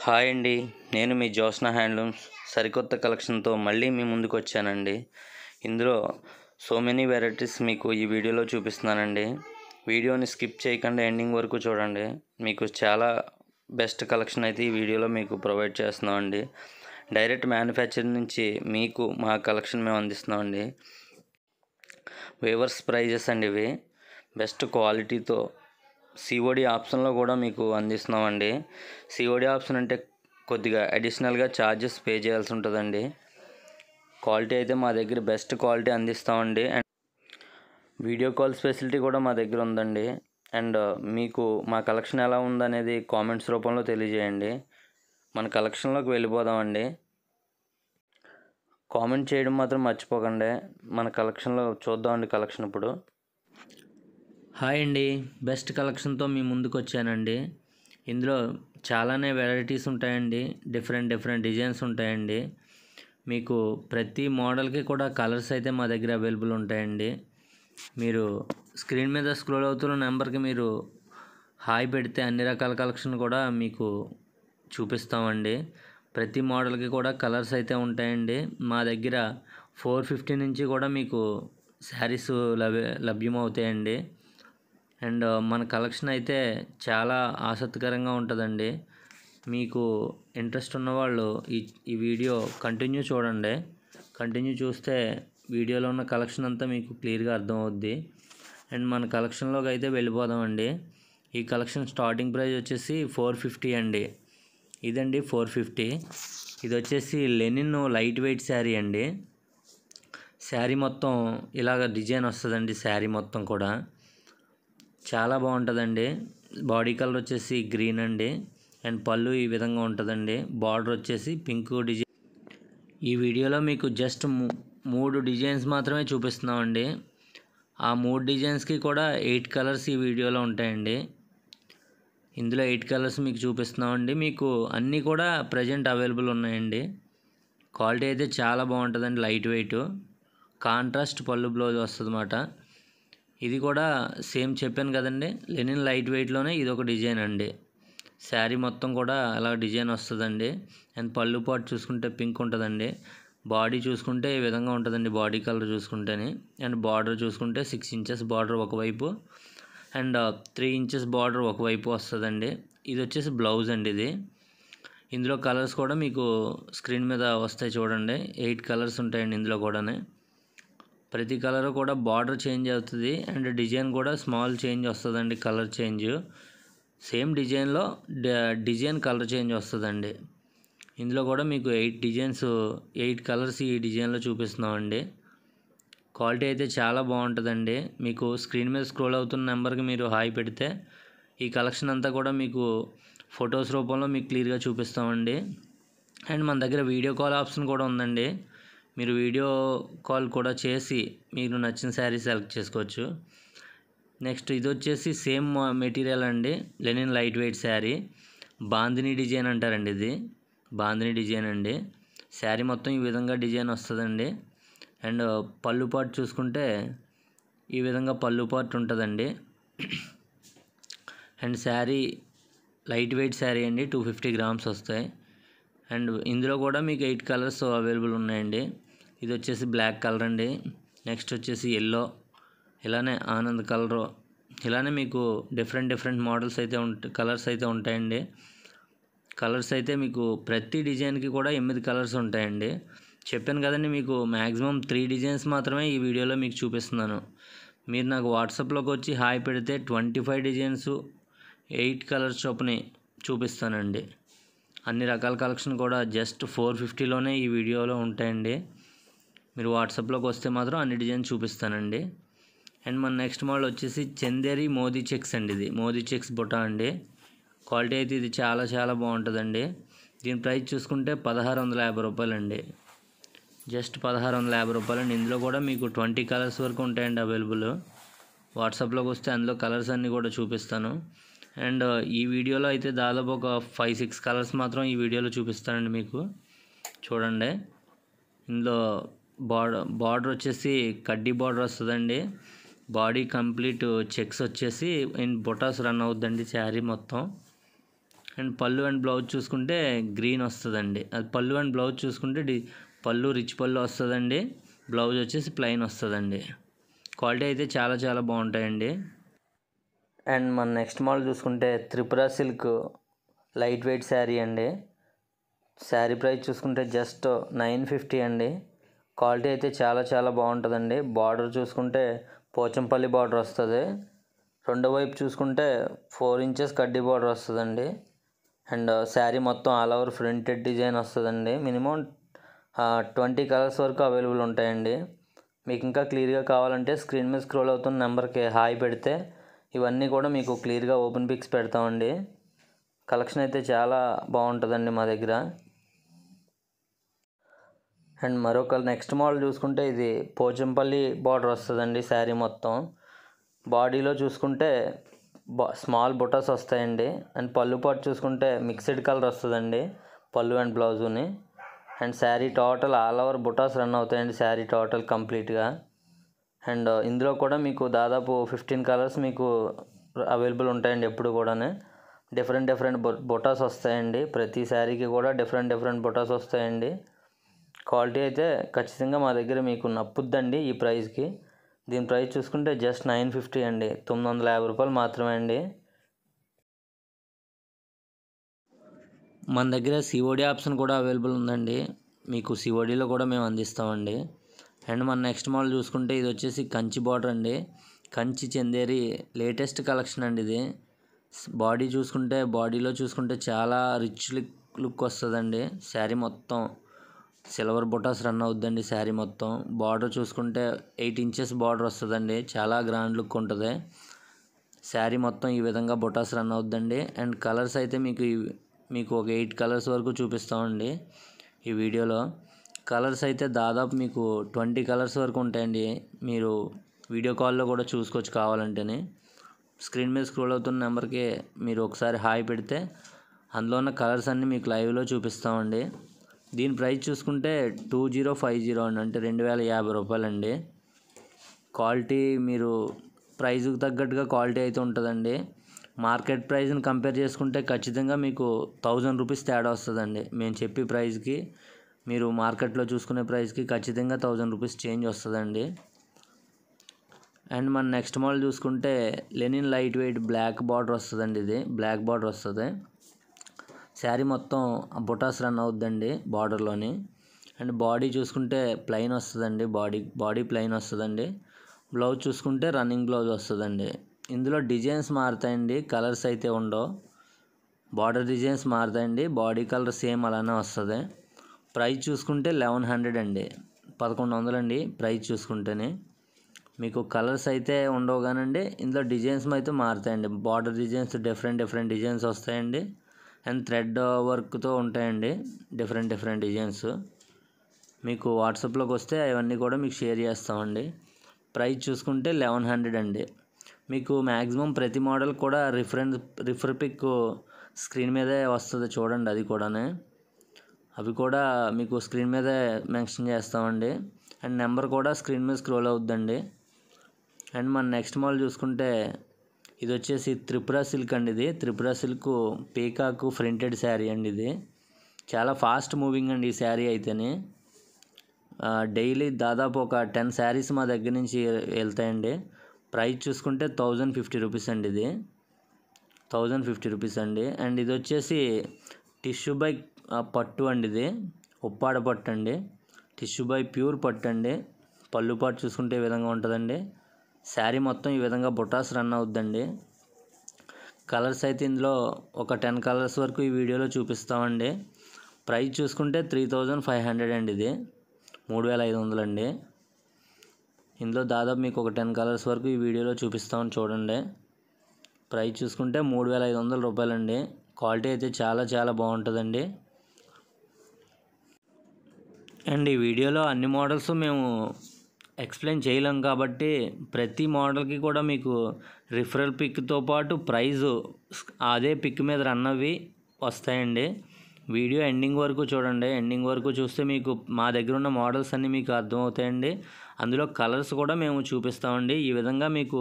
Hi అండి, నేను మీ Jyotsna handlooms సరికొత్త కలెక్షన్తో మళ్ళీ మీ ముందుకు వచ్చానండి. ఇందులో సో మెనీ వెరైటీస్ మీకు ఈ వీడియోలో చూపిస్తున్నానండి. వీడియోని స్కిప్ చేయకుండా ఎండింగ్ వరకు చూడండి. మీకు చాలా బెస్ట్ కలెక్షన్ అయితే ఈ వీడియోలో మీకు ప్రొవైడ్ చేస్తున్నామండి. డైరెక్ట్ మ్యానుఫ్యాక్చరింగ్ నుంచి మీకు మా కలెక్షన్ మేము అందిస్తున్నామండి. వేవర్స్ ప్రైజెస్ అండి ఇవి, బెస్ట్ క్వాలిటీతో సిఓడి ఆప్షన్లో కూడా మీకు అందిస్తున్నామండి. సిఓడి ఆప్షన్ అంటే కొద్దిగా అడిషనల్గా ఛార్జెస్ పే చేయాల్సి ఉంటుందండి. క్వాలిటీ అయితే మా దగ్గర బెస్ట్ క్వాలిటీ అందిస్తామండి. అండ్ వీడియో కాల్ ఫెసిలిటీ కూడా మా దగ్గర ఉందండి. అండ్ మీకు మా కలెక్షన్ ఎలా ఉందనేది కామెంట్స్ రూపంలో తెలియజేయండి. మన కలెక్షన్లోకి వెళ్ళిపోదామండి. కామెంట్ చేయడం మాత్రం మర్చిపోకండి. మన కలెక్షన్లో చూద్దామండి. కలెక్షన్ ఇప్పుడు హాయ్ అండి, బెస్ట్ కలెక్షన్తో మీ ముందుకు వచ్చానండి. ఇందులో చాలానే వెరైటీస్ ఉంటాయండి. డిఫరెంట్ డిజైన్స్ ఉంటాయండి. మీకు ప్రతి మోడల్కి కూడా కలర్స్ అయితే మా దగ్గర అవైలబుల్ ఉంటాయండి. మీరు స్క్రీన్ మీద స్క్రోల్ అవుతున్న నెంబర్కి మీరు హాయ్ పెడితే అన్ని రకాల కలెక్షన్ కూడా మీకు చూపిస్తామండి. ప్రతి మోడల్కి కూడా కలర్స్ అయితే ఉంటాయండి. మా దగ్గర 450 నుంచి కూడా మీకు శారీస్ లభ్యమవుతాయండి. అండ్ మన కలెక్షన్ అయితే చాలా ఆసక్తికరంగా ఉంటుందండి. మీకు ఇంట్రెస్ట్ ఉన్నవాళ్ళు ఈ వీడియో కంటిన్యూ చూడండి. కంటిన్యూ చూస్తే వీడియోలో ఉన్న కలెక్షన్ అంతా మీకు క్లియర్గా అర్థమవుద్ది. అండ్ మన కలెక్షన్లోకి అయితే వెళ్ళిపోదామండి. ఈ కలెక్షన్ స్టార్టింగ్ ప్రైస్ వచ్చేసి 450 అండి. ఇదండి 450. ఇది వచ్చేసి లెనిన్ లైట్ వెయిట్ శారీ అండి. శారీ మొత్తం ఇలాగ డిజైన్ వస్తుందండి. శారీ మొత్తం కూడా చాలా బాగుంటుందండి. బాడీ కలర్ వచ్చేసి గ్రీన్ అండి. అండ్ పళ్ళు ఈ విధంగా ఉంటుందండి. బార్డర్ వచ్చేసి పింక్ డిజైన్. ఈ వీడియోలో మీకు జస్ట్ 3 డిజైన్స్ మాత్రమే చూపిస్తున్నామండి. ఆ 3 డిజైన్స్కి కూడా 8 కలర్స్ ఈ వీడియోలో ఉంటాయండి. ఇందులో 8 కలర్స్ మీకు చూపిస్తున్నామండి. మీకు అన్నీ కూడా ప్రజెంట్ అవైలబుల్ ఉన్నాయండి. క్వాలిటీ అయితే చాలా బాగుంటుందండి. లైట్ వెయిట్ కాంట్రాస్ట్ పళ్ళు బ్లౌజ్ వస్తుంది అన్నమాట. ఇది కూడా సేమ్ చెప్పాను కదండి, లెనిన్ లైట్ వెయిట్లోనే ఇది ఒక డిజైన్ అండి. శారీ మొత్తం కూడా అలా డిజైన్ వస్తుందండి. అండ్ పళ్ళు పాటు చూసుకుంటే పింక్ ఉంటుందండి. బాడీ చూసుకుంటే ఈ విధంగా ఉంటుందండి. బాడీ కలర్ చూసుకుంటేనే. అండ్ బార్డర్ చూసుకుంటే 6 ఇంచెస్ బార్డర్ ఒకవైపు అండ్ 3 ఇంచెస్ బార్డర్ ఒకవైపు వస్తుందండి. ఇది వచ్చేసి బ్లౌజ్ అండి. ఇది ఇందులో కలర్స్ కూడా మీకు స్క్రీన్ మీద వస్తాయి చూడండి. 8 కలర్స్ ఉంటాయండి ఇందులో కూడా. ప్రతి కలర్ కూడా బార్డర్ చేంజ్ అవుతుంది. అండ్ డిజైన్ కూడా స్మాల్ చేంజ్ వస్తుందండి. కలర్ చేంజ్ సేమ్ డిజైన్లో డిజైన్ కలర్ చేంజ్ వస్తుందండి. ఇందులో కూడా మీకు 8 కలర్స్ ఈ డిజైన్లో చూపిస్తున్నామండి. క్వాలిటీ అయితే చాలా బాగుంటుందండి. మీకు స్క్రీన్ మీద స్క్రోల్ అవుతున్న నెంబర్కి మీరు హాయ్ పెడితే ఈ కలెక్షన్ అంతా కూడా మీకు ఫొటోస్ రూపంలో మీకు క్లియర్గా చూపిస్తామండి. అండ్ మన దగ్గర వీడియో కాల్ ఆప్షన్ కూడా ఉందండి. మీరు వీడియో కాల్ కూడా చేసి మీకు నచ్చిన శారీ సెలెక్ట్ చేసుకోవచ్చు. నెక్స్ట్ ఇది వచ్చేసి సేమ్ మెటీరియల్ అండి. Linen light weight sari. Bandhani design అంటారండి. ఇది బాందిని డిజైన్ అండి. శారీ మొత్తం ఈ విధంగా డిజైన్ వస్తుందండి. అండ్ పళ్ళు పార్ట్ చూసుకుంటే ఈ విధంగా పళ్ళు పార్ట్ ఉంటుందండి. And sari light weight sari అండి. 250 గ్రామ్స్ వస్తాయి. అండ్ ఇందులో కూడా మీకు 8 కలర్స్ అవైలబుల్ ఉన్నాయండి. ఇది వచ్చేసి బ్లాక్ కలర్ అండి. నెక్స్ట్ వచ్చేసి ఎల్లో, ఇలానే ఆనంద్ కలరు, ఇలానే మీకు డిఫరెంట్ మోడల్స్ అయితే కలర్స్ అయితే ఉంటాయండి. కలర్స్ అయితే మీకు ప్రతి డిజైన్కి కూడా 8 కలర్స్ ఉంటాయండి. చెప్పాను కదండి, మీకు మ్యాక్సిమం 3 డిజైన్స్ మాత్రమే ఈ వీడియోలో మీకు చూపిస్తున్నాను. మీరు నాకు వాట్సాప్లోకి వచ్చి హాయ్ పెడితే 25 డిజైన్స్ 8 కలర్స్ చొప్పున చూపిస్తానండి. అన్ని రకాల కలెక్షన్ కూడా జస్ట్ 450లోనే ఈ వీడియోలో ఉంటాయండి. మీరు వాట్సాప్లోకి వస్తే మాత్రం అన్ని డిజైన్స్ చూపిస్తానండి. అండ్ మన నెక్స్ట్ మోడల్ వచ్చేసి చందేరి మోదీ చెక్స్ అండి. ఇది మోదీ చెక్స్ బుటా అండి. క్వాలిటీ అయితే ఇది చాలా బాగుంటుందండి. దీని ప్రైస్ చూసుకుంటే 1650 రూపాయలండి. జస్ట్ 1650 రూపాయలండి. ఇందులో కూడా మీకు 20 కలర్స్ వరకు ఉంటాయండి అవైలబుల్. వాట్సాప్లోకి వస్తే అందులో కలర్స్ అన్నీ కూడా చూపిస్తాను. అండ్ ఈ వీడియోలో అయితే దాదాపు ఒక 5-6 కలర్స్ మాత్రం ఈ వీడియోలో చూపిస్తానండి మీకు. చూడండి, ఇందులో బార్డర్ వచ్చేసి కడ్డీ బార్డర్ వస్తుందండి. బాడీ కంప్లీట్ చెక్స్ వచ్చేసి ఇన్ బొటాస్ రన్ అవుద్దండి శారీ మొత్తం. అండ్ పళ్ళు అండ్ బ్లౌజ్ చూసుకుంటే గ్రీన్ వస్తుందండి. అది పళ్ళు అండ్ బ్లౌజ్ చూసుకుంటే పళ్ళు రిచ్ పళ్ళు వస్తుందండి, బ్లౌజ్ వచ్చేసి ప్లెయిన్ వస్తుందండి. క్వాలిటీ అయితే చాలా చాలా బాగుంటాయండి. అండ్ మన నెక్స్ట్ మోడల్ చూసుకుంటే Tripura silk light weight sari అండి. శారీ ప్రైస్ చూసుకుంటే జస్ట్ 950 అండి. క్వాలిటీ అయితే చాలా చాలా బాగుంటుందండి. బార్డర్ చూసుకుంటే పోచంపల్లి బార్డర్ వస్తుంది. రెండో వైపు చూసుకుంటే 4 ఇంచెస్ కడ్డీ బార్డర్ వస్తుందండి. అండ్ శారీ మొత్తం ఆల్ ఓవర్ ప్రింటెడ్ డిజైన్ వస్తుందండి. మినిమం 20 కలర్స్ వరకు అవైలబుల్ ఉంటాయండి. మీకు ఇంకా క్లియర్గా కావాలంటే స్క్రీన్ మీద స్క్రోల్ అవుతున్న నెంబర్కి హాయ్ పెడితే ఇవన్నీ కూడా మీకు క్లియర్గా ఓపెన్ పిక్స్ పెడతామండి. కలెక్షన్ అయితే చాలా బాగుంటుందండి మా దగ్గర. అండ్ మరొక నెక్స్ట్ మోడల్ చూసుకుంటే ఇది పోచంపల్లి బార్డర్ వస్తుందండి. శారీ మొత్తం బాడీలో చూసుకుంటే స్మాల్ బుటాస్ వస్తాయండి. అండ్ పళ్ళు పాటు చూసుకుంటే మిక్స్డ్ కలర్ వస్తుందండి పళ్ళు అండ్ బ్లౌజుని. And sari total all over బుటాస్ రన్ అవుతాయండి శారీ టోటల్ కంప్లీట్గా. అండ్ ఇందులో కూడా మీకు దాదాపు 15 కలర్స్ మీకు అవైలబుల్ ఉంటాయండి. ఎప్పుడు కూడా డిఫరెంట్ బుటాస్ వస్తాయండి. ప్రతి శారీకి కూడా డిఫరెంట్ బుటాస్ వస్తాయండి. క్వాలిటీ అయితే ఖచ్చితంగా మా దగ్గర మీకు నప్పుద్దండి ఈ ప్రైస్కి. దీని ప్రైస్ చూసుకుంటే జస్ట్ 950 అండి, 950 రూపాయలు మాత్రమే అండి. మన దగ్గర సిఓడి ఆప్షన్ కూడా అవైలబుల్ ఉందండి. మీకు సిఓడిలో కూడా మేము అందిస్తామండి. అండ్ మన నెక్స్ట్ మోడల్ చూసుకుంటే ఇది వచ్చేసి కంచి బార్డర్ అండి. కంచి చందేరి లేటెస్ట్ కలెక్షన్ అండి ఇది. బాడీలో చూసుకుంటే చాలా రిచ్ లుక్ వస్తుందండి. శారీ మొత్తం సిల్వర్ బుటాస్ రన్ అవుద్దండి. శారీ మొత్తం బార్డర్ చూసుకుంటే 8 ఇంచెస్ బార్డర్ వస్తుందండి. చాలా గ్రాండ్ లుక్ ఉంటుంది. శారీ మొత్తం ఈ విధంగా బుటాస్ రన్ అవుద్దండి. అండ్ కలర్స్ అయితే మీకు ఒక 8 కలర్స్ వరకు చూపిస్తామండి ఈ వీడియోలో. కలర్స్ అయితే దాదాపు మీకు 20 కలర్స్ వరకు ఉంటాయండి. మీరు వీడియో కాల్లో కూడా చూసుకోవచ్చు కావాలంటేనే. స్క్రీన్ మీద స్క్రోల్ అవుతున్న నెంబర్కి మీరు ఒకసారి హాయ్ పెడితే అందులో ఉన్న కలర్స్ అన్నీ మీకు లైవ్లో చూపిస్తామండి. దీని ప్రైస్ చూసుకుంటే 2050 అండి, అంటే 2050 రూపాయలండి. క్వాలిటీ మీరు ప్రైజ్కి తగ్గట్టుగా క్వాలిటీ అయితే ఉంటుందండి. మార్కెట్ ప్రైస్ని కంపేర్ చేసుకుంటే ఖచ్చితంగా మీకు 1000 రూపీస్ తేడా వస్తుందండి. మేము చెప్పే ప్రైస్కి మీరు మార్కెట్లో చూసుకునే ప్రైస్కి ఖచ్చితంగా 1000 రూపీస్ చేంజ్ వస్తుందండి. అండ్ మన నెక్స్ట్ మోడల్ చూసుకుంటే linen light weight black border వస్తుందండి. ఇది బ్లాక్ బార్డర్ వస్తుంది. శారీ మొత్తం బుటాస్ రన్ అవుద్దండి బార్డర్లోని. అండ్ బాడీ చూసుకుంటే ప్లెయిన్ వస్తుందండి. బాడీ ప్లెయిన్ వస్తుందండి. బ్లౌజ్ చూసుకుంటే రన్నింగ్ బ్లౌజ్ వస్తుందండి. ఇందులో డిజైన్స్ మారుతాయండి, కలర్స్ అయితే ఉండవు. బార్డర్ డిజైన్స్ మారుతాయండి, బాడీ కలర్ సేమ్ అలానే వస్తుంది. ప్రైస్ చూసుకుంటే 1100 అండి, 1100 అండి ప్రైస్ చూసుకుంటేనే. మీకు కలర్స్ అయితే ఉండవు కానండి, ఇందులో డిజైన్స్ అయితే మారుతాయండి. బార్డర్ డిజైన్స్ డిఫరెంట్ డిజైన్స్ వస్తాయండి. అండ్ థ్రెడ్ వర్క్తో ఉంటాయండి డిఫరెంట్ డిజైన్స్. మీకు వాట్సాప్లోకి వస్తే అవన్నీ కూడా మీకు షేర్ చేస్తామండి. ప్రైస్ చూసుకుంటే 1100 అండి. మీకు మ్యాక్సిమం ప్రతి మోడల్ కూడా రిఫర్ పిక్ స్క్రీన్ మీదే వస్తుంది చూడండి. అవి కూడా మీకు స్క్రీన్ మీదే మెన్షన్ చేస్తామండి. అండ్ నెంబర్ కూడా స్క్రీన్ మీద స్క్రోల్ అవుద్దండి. అండ్ మన నెక్స్ట్ మోడల్ చూసుకుంటే ఇది వచ్చేసి త్రిపుర సిల్క్ అండి. ఇది Tripura silk peacock printed sari అండి. ఇది చాలా ఫాస్ట్ మూవింగ్ అండి ఈ శారీ అయితేనే. డైలీ దాదాపు ఒక 10 శారీస్ మా దగ్గర నుంచి వెళ్తాయండి. ప్రైస్ చూసుకుంటే 1050 రూపీస్ అండి. ఇది 1050 రూపీస్ అండి. అండ్ ఇది వచ్చేసి టిష్యూ బై పట్టు అండి. ఇది ఉప్పాడ పట్టు అండి. టిష్యూ బై ప్యూర్ పట్టు అండి. పళ్ళు పాటు చూసుకుంటే ఈ విధంగా ఉంటుందండి. శారీ మొత్తం ఈ విధంగా బుటాస్ రన్ అవుద్దండి. కలర్స్ అయితే ఇందులో ఒక 10 కలర్స్ వరకు ఈ వీడియోలో చూపిస్తామండి. ప్రైస్ చూసుకుంటే 3500 అండి. ఇది 3500 అండి. ఇందులో దాదాపు మీకు ఒక 10 కలర్స్ వరకు ఈ వీడియోలో చూపిస్తామని చూడండి. ప్రైస్ చూసుకుంటే 3500 రూపాయలండి. క్వాలిటీ అయితే చాలా చాలా బాగుంటుందండి. అండ్ ఈ వీడియోలో అన్ని మోడల్స్ మేము ఎక్స్ప్లెయిన్ చేయలేం కాబట్టి ప్రతి మోడల్కి కూడా మీకు రిఫరల్ పిక్తో పాటు ప్రైజు అదే పిక్ మీద రన్ అవి వస్తాయండి. వీడియో ఎండింగ్ వరకు చూడండి. ఎండింగ్ వరకు చూస్తే మీకు మా దగ్గర ఉన్న మోడల్స్ అన్నీ మీకు అర్థమవుతాయండి. అందులో కలర్స్ కూడా మేము చూపిస్తామండి. ఈ విధంగా మీకు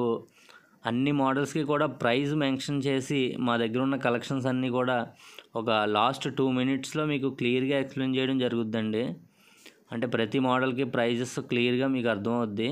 అన్ని మోడల్స్కి కూడా ప్రైస్ మెన్షన్ చేసి మా దగ్గర ఉన్న కలెక్షన్స్ అన్నీ కూడా ఒక లాస్ట్ 2 మినిట్స్లో మీకు క్లియర్గా ఎక్స్ప్లెయిన్ చేయడం జరుగుద్దండి. అంటే ప్రతి మోడల్కి ప్రైజెస్ క్లియర్గా మీకు అర్థమవుద్ది.